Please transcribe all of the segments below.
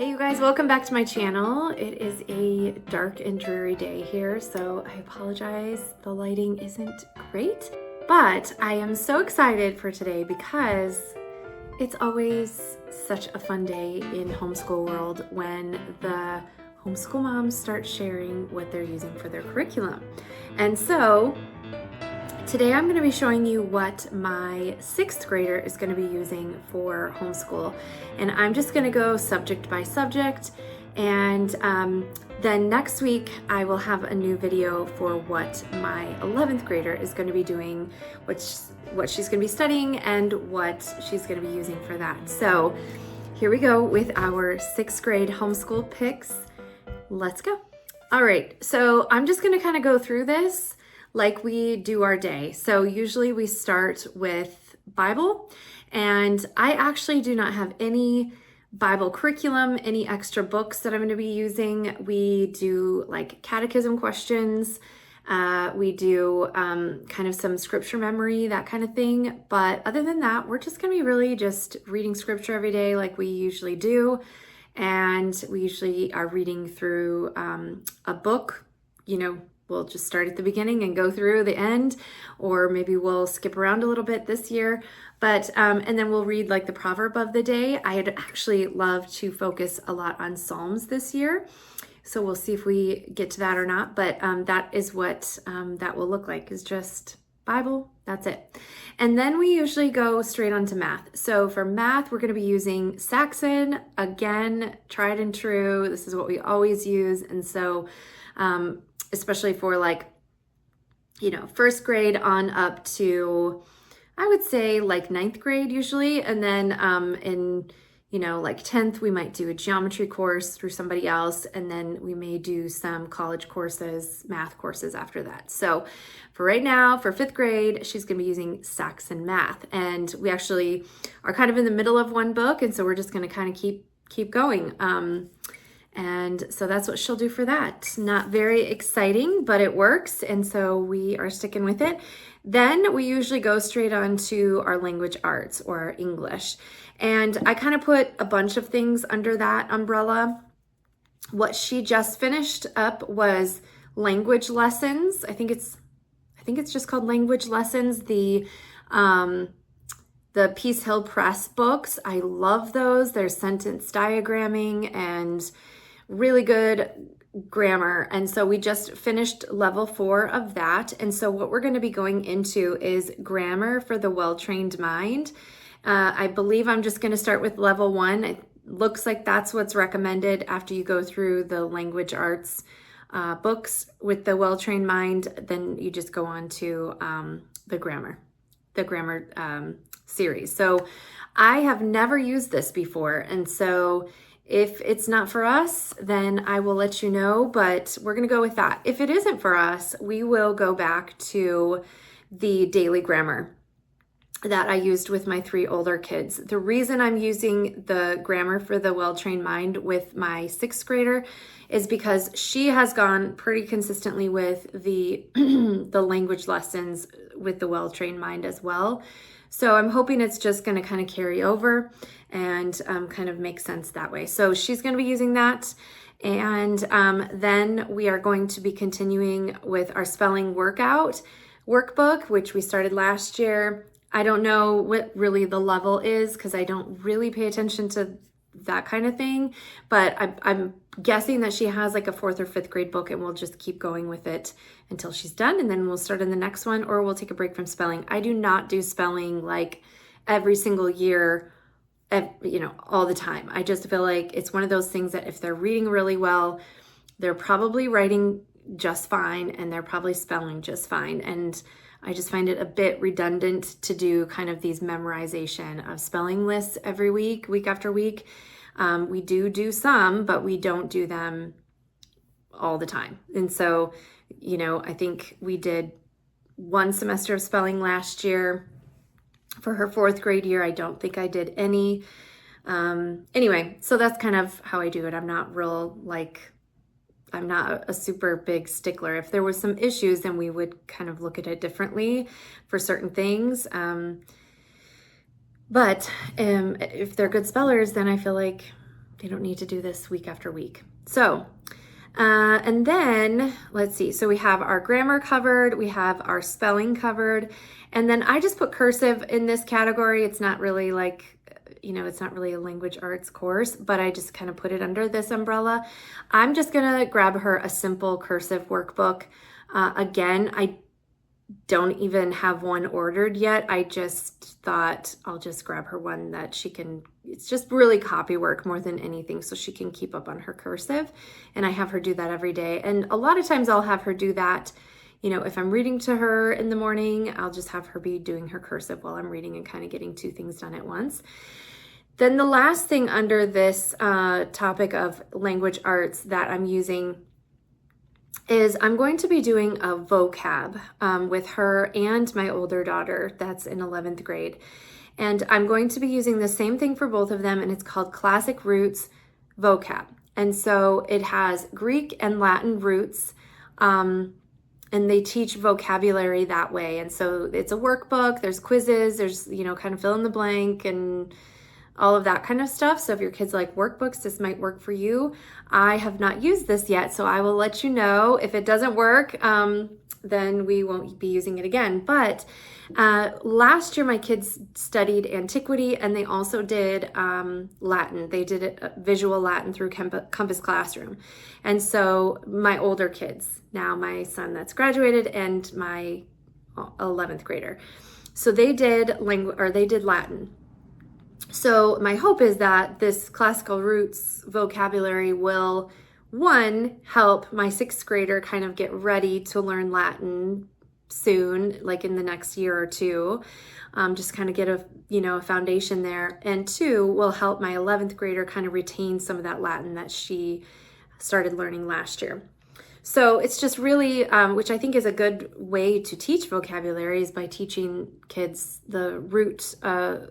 Hey you guys, welcome back to my channel. It is a dark and dreary day here, so I apologize the lighting isn't great, but I am so excited for today because it's always such a fun day in homeschool world when the homeschool moms start sharing what they're using for their curriculum. And so today I'm going to be showing you what my 6th grader is going to be using for homeschool, and I'm just going to go subject by subject, and then next week I will have a new video for what my 11th grader is going to be doing, what she's going to be studying and what she's going to be using for that. So here we go with our 6th grade homeschool picks. Let's go. All right, so I'm just going to kind of go through this like we do our day. So usually we start with Bible, and I actually do not have any Bible curriculum, any extra books that I'm going to be using. We do like catechism questions. We do kind of some scripture memory, that kind of thing. But other than that, we're just going to be really just reading scripture every day like we usually do. And we usually are reading through a book, we'll just start at the beginning and go through the end, or maybe we'll skip around a little bit this year. But, and then we'll read like the proverb of the day. I'd actually love to focus a lot on Psalms this year. So we'll see if we get to that or not. But that is what that will look like, is just Bible. That's it. And then we usually go straight on to math. So for math, we're going to be using Saxon. Again, tried and true. This is what we always use. And so, especially for like, 1st grade on up to, I would say like 9th grade usually. And then in, like 10th, we might do a geometry course through somebody else. And then we may do some college courses, math courses after that. So for right now, for 5th grade, she's going to be using Saxon math. And we actually are kind of in the middle of one book. And so we're just going to kind of keep going. And so that's what she'll do for that. Not very exciting, but it works. And so we are sticking with it. Then we usually go straight on to our language arts or our English. And I kind of put a bunch of things under that umbrella. What she just finished up was language lessons. I think it's just called language lessons. The Peace Hill Press books. I love those. They're sentence diagramming and really good grammar. And so we just finished level 4 of that. And so what we're going to be going into is grammar for the well-trained mind. I believe I'm just going to start with level 1. It looks like that's what's recommended after you go through the language arts books with the well-trained mind. Then you just go on to the grammar series. So I have never used this before. And so if it's not for us, then I will let you know, but we're going to go with that. If it isn't for us, we will go back to the daily grammar that I used with my 3 older kids. The reason I'm using the grammar for the well-trained mind with my 6th grader is because she has gone pretty consistently with the the language lessons with the well-trained mind as well. So I'm hoping it's just going to kind of carry over and kind of make sense that way. So she's going to be using that. And then we are going to be continuing with our spelling workbook, which we started last year. I don't know what really the level is because I don't really pay attention to that kind of thing, but I'm guessing that she has like a 4th or 5th grade book, and we'll just keep going with it until she's done, and then we'll start in the next one, or we'll take a break from spelling. I do not do spelling like every single year, all the time. I just feel like it's one of those things that if they're reading really well, they're probably writing just fine, and they're probably spelling just fine. And I just find it a bit redundant to do kind of these memorization of spelling lists every week after week. We do some, but we don't do them all the time. And so, I think we did 1 semester of spelling last year. For her 4th grade year, I don't think I did any. Anyway, so that's kind of how I do it. I'm not a super big stickler. If there was some issues, then we would kind of look at it differently for certain things. But if they're good spellers, then I feel like they don't need to do this week after week. So, and then let's see. So we have our grammar covered, we have our spelling covered, and then I just put cursive in this category. It's not really like, it's not really a language arts course, but I just kind of put it under this umbrella. I'm just gonna grab her a simple cursive workbook. Again, I don't even have one ordered yet. I just thought I'll just grab her one that she can, it's just really copy work more than anything, so she can keep up on her cursive. And I have her do that every day. And a lot of times I'll have her do that, if I'm reading to her in the morning, I'll just have her be doing her cursive while I'm reading and kind of getting two things done at once. Then the last thing under this topic of language arts that I'm using is I'm going to be doing a vocab with her and my older daughter that's in 11th grade. And I'm going to be using the same thing for both of them, and it's called Classic Roots Vocab. And so it has Greek and Latin roots, and they teach vocabulary that way. And so it's a workbook, there's quizzes, there's, kind of fill in the blank and all of that kind of stuff. So if your kids like workbooks, this might work for you. I have not used this yet, so I will let you know. If it doesn't work, then we won't be using it again. But last year my kids studied antiquity, and they also did Latin. They did it visual Latin through Compass Classroom. And so my older kids, now my son that's graduated and my 11th grader, so they did Latin. So my hope is that this classical roots vocabulary will, one, help my 6th grader kind of get ready to learn Latin soon, like in the next year or two, just kind of get a foundation there. And 2, will help my 11th grader kind of retain some of that Latin that she started learning last year. So it's just really, which I think is a good way to teach vocabulary, is by teaching kids the root, the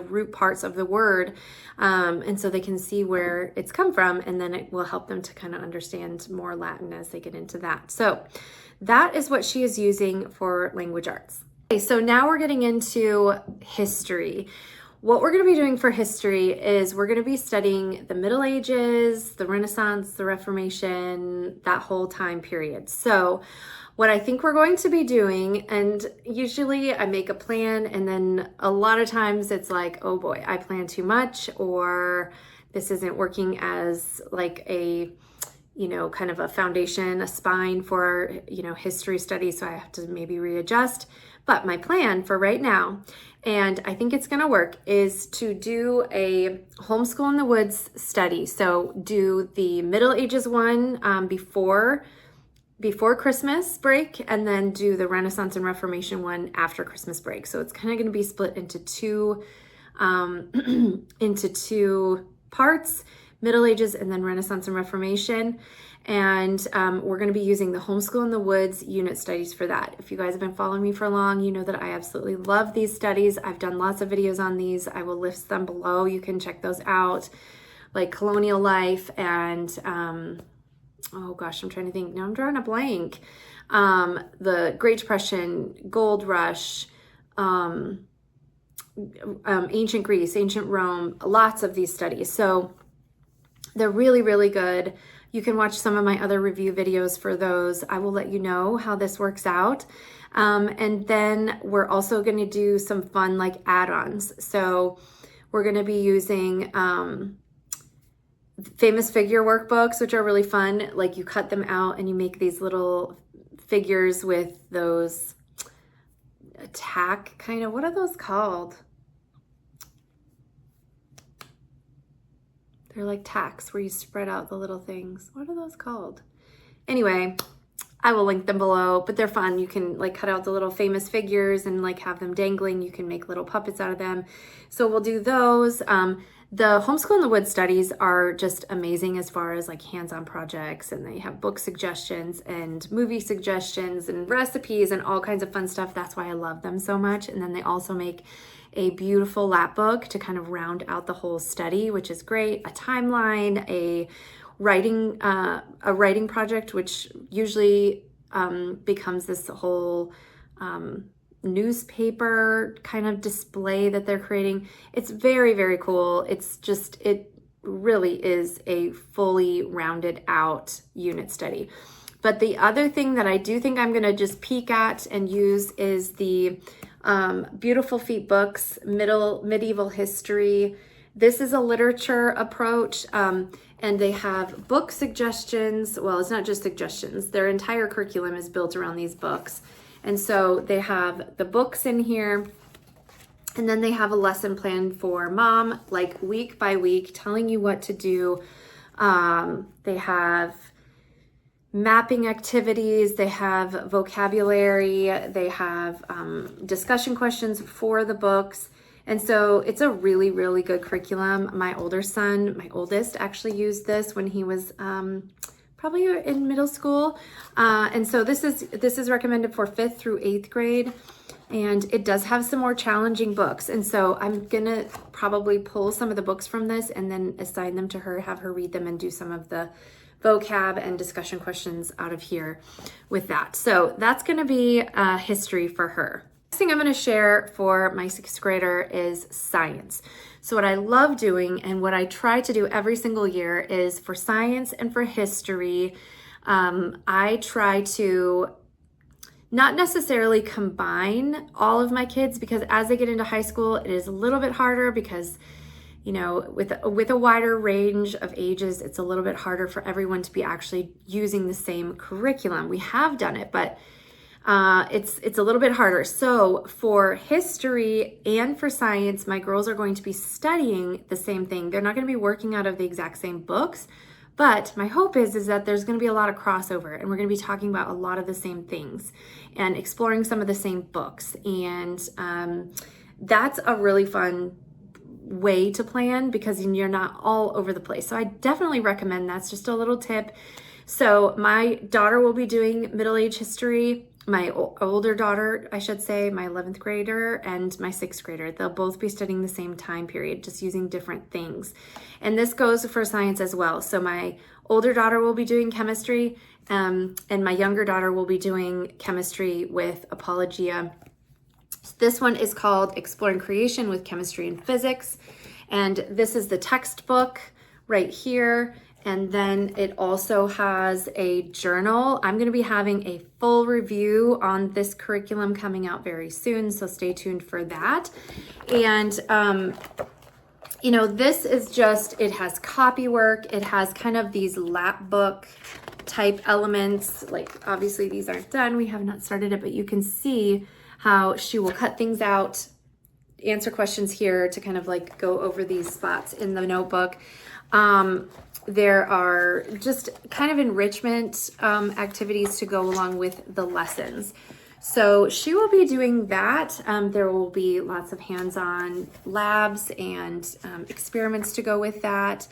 root parts of the word, and so they can see where it's come from, and then it will help them to kind of understand more Latin as they get into that. So that is what she is using for language arts. Okay, so now we're getting into history. What we're going to be doing for history is we're going to be studying the Middle Ages, the Renaissance, the Reformation, that whole time period. So what I think we're going to be doing, and usually I make a plan, and then a lot of times it's like, oh boy, I plan too much, or this isn't working as like a, kind of a foundation, a spine for, history study, so I have to maybe readjust. But my plan for right now, and I think it's going to work, is to do a Homeschool in the Woods study. So do the Middle Ages one before Christmas break, and then do the Renaissance and Reformation one after Christmas break. So it's kind of going to be split into two parts, Middle Ages and then Renaissance and Reformation. And we're going to be using the Homeschool in the Woods unit studies for that. If you guys have been following me for long, you know that I absolutely love these studies. I've done lots of videos on these. I will list them below. You can check those out, like colonial life and oh gosh, I'm trying to think. Now I'm drawing a blank. The Great Depression, Gold Rush, ancient Greece, ancient Rome, lots of these studies. So they're really, really good. You can watch some of my other review videos for those. I will let you know how this works out. And then we're also going to do some fun like add-ons. So we're going to be using famous figure workbooks, which are really fun. Like you cut them out and you make these little figures with those tack kind of, what are those called? They're like tacks where you spread out the little things. What are those called? Anyway, I will link them below, but they're fun. You can like cut out the little famous figures and like have them dangling. You can make little puppets out of them. So we'll do those. The Homeschool in the Woods studies are just amazing as far as like hands-on projects, and they have book suggestions and movie suggestions and recipes and all kinds of fun stuff. That's why I love them so much. And then they also make a beautiful lap book to kind of round out the whole study, which is great. A timeline, a writing project, which usually becomes this whole newspaper kind of display that they're creating. It's very, very cool. It really is a fully rounded out unit study. But the other thing that I do think I'm going to just peek at and use is the Beautiful Feet books, medieval history. This is a literature approach, and they have book suggestions. Well, it's not just suggestions. Their entire curriculum is built around these books. And so they have the books in here, and then they have a lesson plan for mom, like week by week, telling you what to do. They have mapping activities, they have vocabulary, they have discussion questions for the books. And so it's a really, really good curriculum. My oldest, actually used this when he was probably in middle school. And so this is recommended for 5th through 8th grade. And it does have some more challenging books. And so I'm gonna probably pull some of the books from this and then assign them to her, have her read them and do some of the vocab and discussion questions out of here with that. So that's gonna be history for her. Next thing I'm gonna share for my 6th grader is science. So what I love doing and what I try to do every single year is for science and for history, I try to not necessarily combine all of my kids, because as they get into high school, it is a little bit harder because, you know, with a wider range of ages, it's a little bit harder for everyone to be actually using the same curriculum. We have done it, but it's a little bit harder. So for history and for science, my girls are going to be studying the same thing. They're not going to be working out of the exact same books, but my hope is that there's going to be a lot of crossover, and we're going to be talking about a lot of the same things and exploring some of the same books. And that's a really fun way to plan because you're not all over the place. So I definitely recommend that's just a little tip. So my daughter will be doing Middle Age history. My older daughter, I should say, my 11th grader and my 6th grader, they'll both be studying the same time period, just using different things. And this goes for science as well. So my older daughter will be doing chemistry, and my younger daughter will be doing chemistry with Apologia. This one is called Exploring Creation with Chemistry and Physics. And this is the textbook right here. And then it also has a journal. I'm going to be having a full review on this curriculum coming out very soon, so stay tuned for that. And, you know, this is just, it has copy work. It has kind of these lap book type elements. Like, obviously these aren't done. We have not started it, but you can see how she will cut things out, answer questions here to kind of like go over these spots in the notebook. There are just kind of enrichment activities to go along with the lessons. So she will be doing that. There will be lots of hands-on labs and experiments to go with that.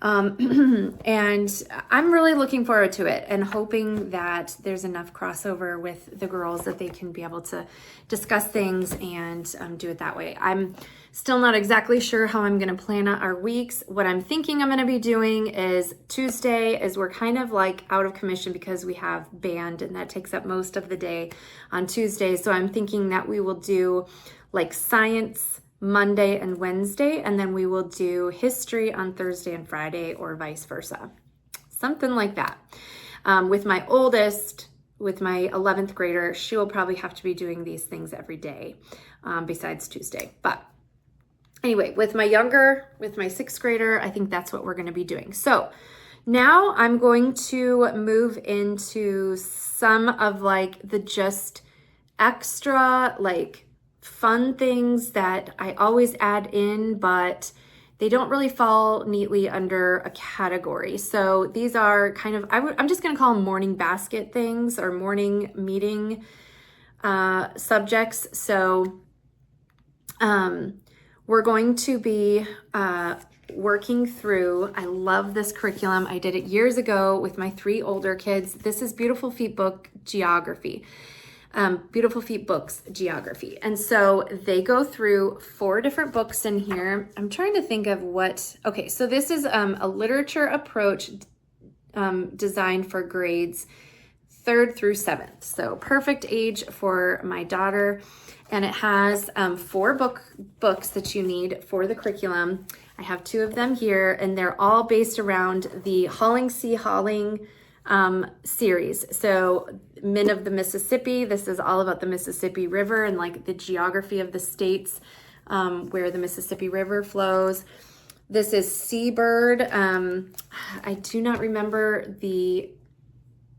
And I'm really looking forward to it and hoping that there's enough crossover with the girls that they can be able to discuss things and do it that way. I'm still not exactly sure how I'm going to plan out our weeks. What I'm thinking I'm going to be doing is Tuesday, as we're kind of like out of commission because we have band and that takes up most of the day on Tuesday. So I'm thinking that we will do like science Monday and Wednesday, and then we will do history on Thursday and Friday, or vice versa. Something like that. With my oldest, with my 11th grader, she will probably have to be doing these things every day besides Tuesday. But anyway, with my 6th grader, I think that's what we're going to be doing. So now I'm going to move into some of like the just extra like fun things that I always add in, but they don't really fall neatly under a category. So these are kind of, I'm just going to call them morning basket things or morning meeting subjects. So we're going to be working through, I love this curriculum. I did it years ago with my 3 older kids. This is Beautiful Feet book geography. Beautiful Feet books geography. And so they go through 4 different books in here. I'm trying to think of okay, so this is a literature approach designed for grades 3rd through 7th. So perfect age for my daughter. And it has 4 books that you need for the curriculum. I have 2 of them here, and they're all based around the Hauling Sea Hauling series. So Men of the Mississippi, this is all about the Mississippi River and like the geography of the states where the Mississippi River flows. This is Seabird. I do not remember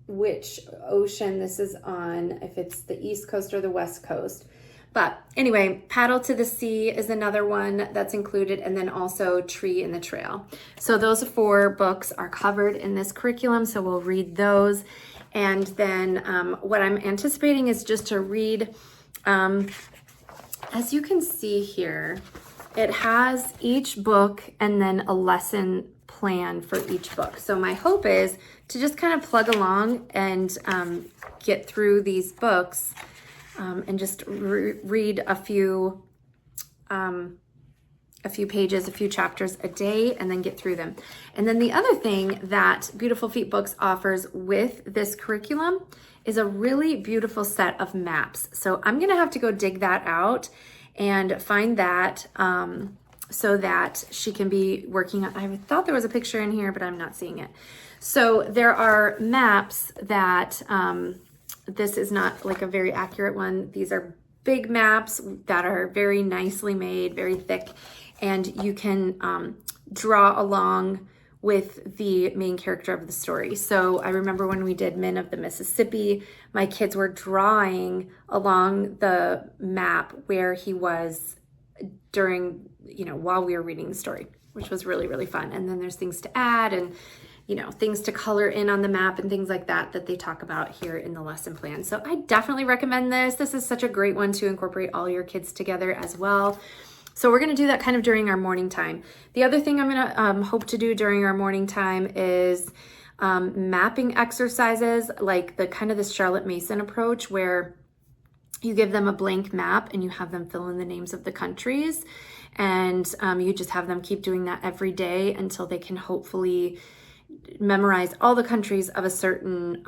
which ocean this is on, if it's the East Coast or the West Coast. But anyway, Paddle to the Sea is another one that's included, and then also Tree in the Trail. So those 4 books are covered in this curriculum, so we'll read those. And then what I'm anticipating is just to read, as you can see here, it has each book and then a lesson plan for each book. So my hope is to just kind of plug along and get through these books and just read a few pages, a few chapters a day, and then get through them. And then the other thing that Beautiful Feet Books offers with this curriculum is a really beautiful set of maps. So I'm gonna have to go dig that out and find that so that she can be working on. I thought there was a picture in here, but I'm not seeing it. So there are maps that, this is not like a very accurate one. These are big maps that are very nicely made, very thick, and you can draw along with the main character of the story. So I remember when we did Men of the Mississippi, my kids were drawing along the map where he was during, while we were reading the story, which was really, really fun. And then there's things to add and things to color in on the map and things like that they talk about here in the lesson plan. So I definitely recommend this. This is such a great one to incorporate all your kids together as well. So we're going to do that kind of during our morning time. The other thing I'm going to hope to do during our morning time is mapping exercises, like the Charlotte Mason approach, where you give them a blank map and you have them fill in the names of the countries. And you just have them keep doing that every day until they can hopefully memorize all the countries of a certain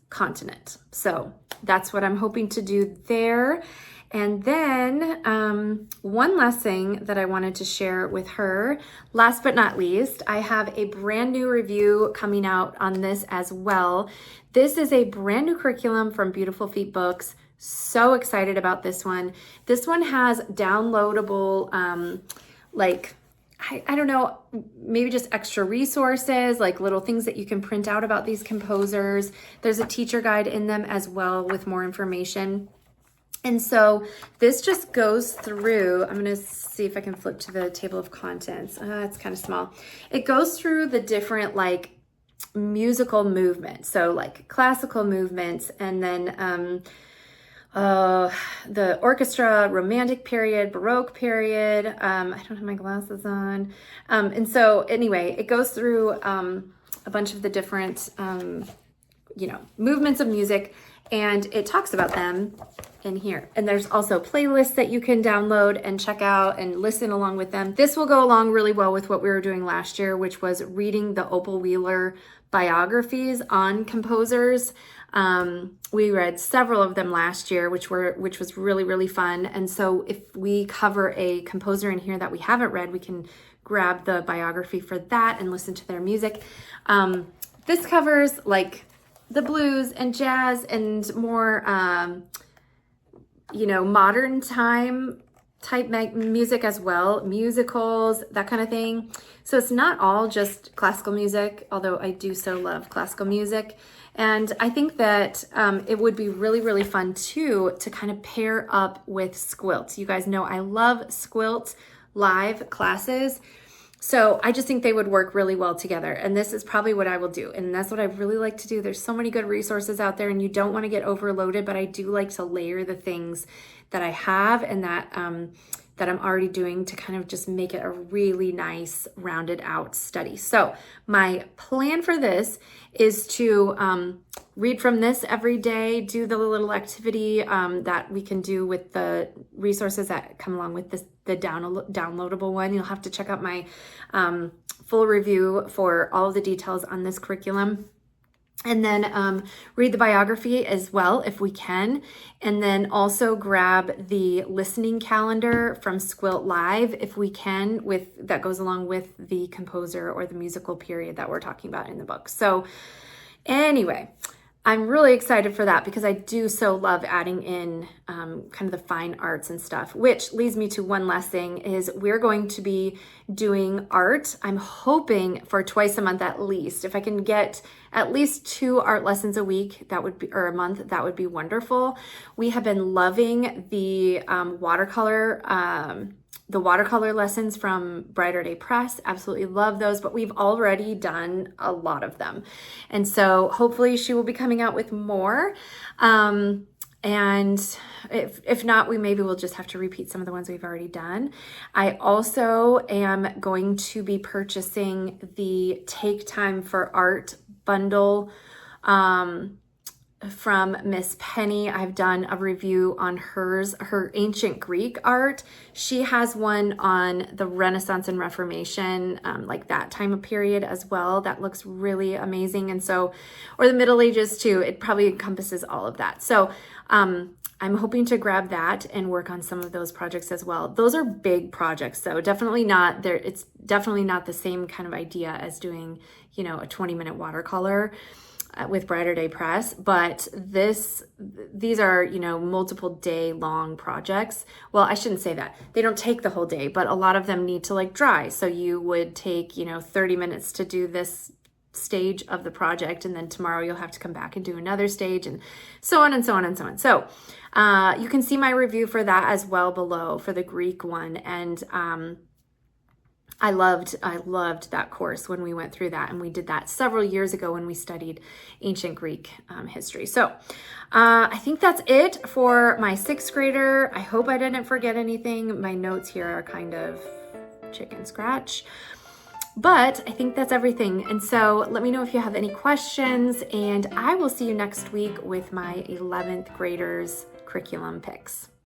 continent. So that's what I'm hoping to do there. And then one last thing that I wanted to share with her, last but not least, I have a brand new review coming out on this as well. This is a brand new curriculum from Beautiful Feet Books. So excited about this one. This one has downloadable, I don't know, maybe just extra resources, like little things that you can print out about these composers. There's a teacher guide in them as well with more information. And so this just goes through, I'm going to see if I can flip to the table of contents. It's kind of small. It goes through the different musical movements. So classical movements, and then the orchestra, romantic period, baroque period. I don't have my glasses on. And so anyway, it goes through a bunch of the different, movements of music, and it talks about them in here. And there's also playlists that you can download and check out and listen along with them. This will go along really well with what we were doing last year, which was reading the Opal Wheeler biographies on composers. We read several of them last year, which was really, really fun. And so if we cover a composer in here that we haven't read, we can grab the biography for that and listen to their music. This covers the blues and jazz and more, modern time type music as well, musicals, that kind of thing. So it's not all just classical music, although I do so love classical music. And I think that it would be really, really fun too to kind of pair up with Squilt. You guys know I love Squilt live classes. So I just think they would work really well together. And this is probably what I will do. And that's what I really like to do. There's so many good resources out there and you don't want to get overloaded, but I do like to layer the things that I have and that that I'm already doing to kind of just make it a really nice rounded out study. So my plan for this is to read from this every day, do the little activity that we can do with the resources that come along with the downloadable one. You'll have to check out my full review for all of the details on this curriculum. And then read the biography as well if we can. And then also grab the listening calendar from Squilt Live if we can, that goes along with the composer or the musical period that we're talking about in the book. So anyway, I'm really excited for that because I do so love adding in kind of the fine arts and stuff, which leads me to one last thing is we're going to be doing art. I'm hoping for twice a month at least. If I can get at least 2 art lessons a week, that would be, or a month, that would be wonderful. We have been loving the watercolor lessons from Brighter Day Press. Absolutely love those, but we've already done a lot of them. And so hopefully she will be coming out with more. And if not, maybe we'll just have to repeat some of the ones we've already done. I also am going to be purchasing the Take Time for Art bundle from Miss Penny. I've done a review on her ancient Greek art. She has one on the Renaissance and Reformation, like that time of period as well. That looks really amazing. And so, or the Middle Ages too. It probably encompasses all of that. So I'm hoping to grab that and work on some of those projects as well. Those are big projects, so definitely not there. It's definitely not the same kind of idea as doing, a 20-minute watercolor with Brighter Day Press, but these are, multiple day long projects. Well, I shouldn't say that. They don't take the whole day, but a lot of them need to dry. So you would take, 30 minutes to do this stage of the project, and then tomorrow you'll have to come back and do another stage, and so on and so on and so on. So you can see my review for that as well below for the Greek one. And I loved that course when we went through that, and we did that several years ago when we studied ancient Greek history. So I think that's it for my 6th grader. I hope I didn't forget anything. My notes here are kind of chicken scratch, but I think that's everything. And so let me know if you have any questions, and I will see you next week with my 11th graders curriculum picks.